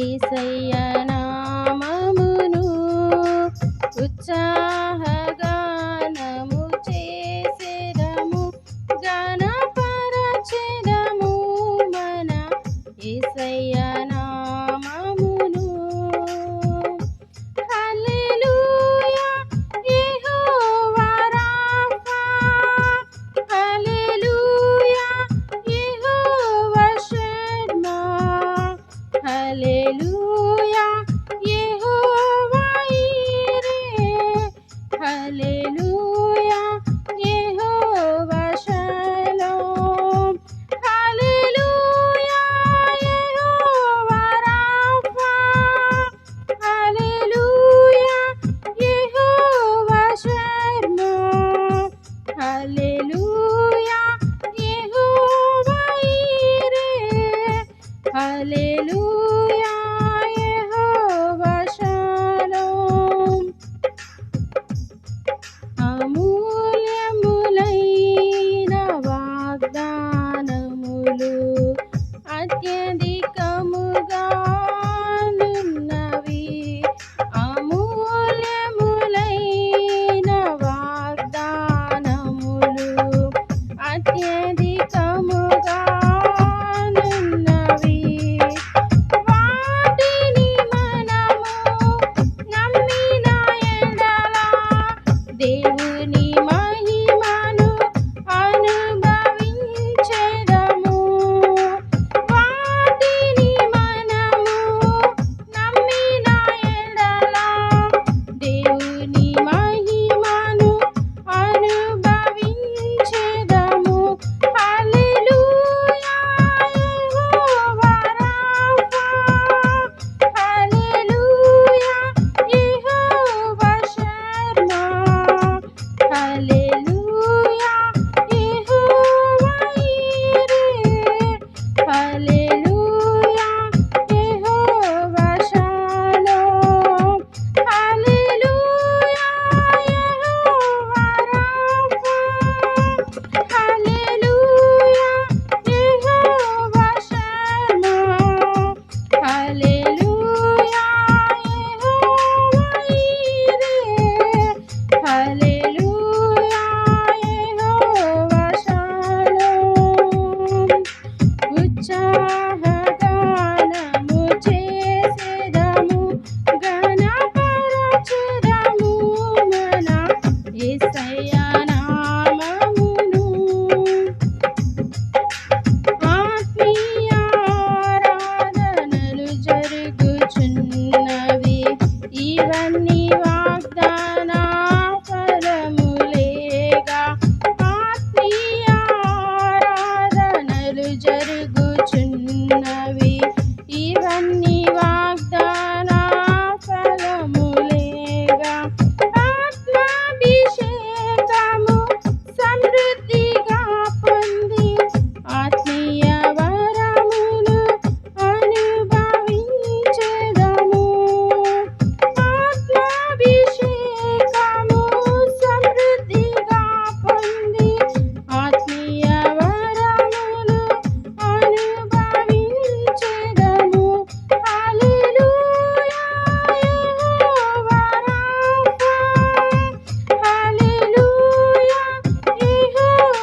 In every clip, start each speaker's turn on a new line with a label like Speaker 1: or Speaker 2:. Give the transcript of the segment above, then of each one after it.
Speaker 1: యేసయ్య నామమును ఉత్సాహగానము చేసెదము, గణపరచెదము మన యేసయ్య నామమును. హల్లెలూయా యెహోవా రాఫా, హల్లెలూయా యెహోవా షమ్మా, హల్లెలూయా యెహోవా ఈరే, హల్లెలూయా యెహోవా షలోమ్, హల్లెలూయా యెహోవా రాఫా, హల్లెలూయా యెహోవా షమ్మా, హల్లెలూయా యెహోవా ఈరే, హల్లెలూయా యెహోవా షలోమ్. అమూల్యములైన వాగ్దానములు అత్యధికముగానున్నవి, అమూల్యములైన వాగ్దానములు అత్యధికముగానున్నవి. వాటిని మనము నమ్మిన ఎడల దేవుని మహిమను అనుభవించెదము. వాటిని మనము నమ్మిన ఎడల దేవుని మహిమను అనుభవించెదము. హల్లెలూయా యెహోవా రాఫా, హల్లెలూయా యెహోవా షమ్మా, హల్లెలూయా యెహోవా ఈరే, హల్లెలూయా యెహోవా షలోమ్, హల్లెలూయా యెహోవా రాఫా, హల్లెలూయా యెహోవా షమ్మా, హల్లెలూయా యెహోవా ఈరే, హల్లెలూయా యెహోవా షలోమ్. ఉత్సాహగానము చేసెదము, గణపరచెదము మన యేసయ్య నామమును. ఆత్మీయ ఆరాధనలు జరుగుచున్నవి, ఇవన్నీ వాగ్దాన ఫలములేగా. ఆత్మీయ ఆరాధనలు జరుగుచున్నవి, ఇవన్నీ వాగ్దాన ఫలములేగా. ఆత్మాభిషేకము సమృద్ధిగా పొంది ఆత్మీయ వరములు అనుభవించెదము. ఆత్మాభిషేకము సమృద్ధిగా పొంది ఆత్మీయ వరములు అనుభవించెదము. హల్లెలూయా యెహోవా రాఫా, హల్లెలూయా యెహోవా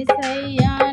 Speaker 1: యేసయ్యా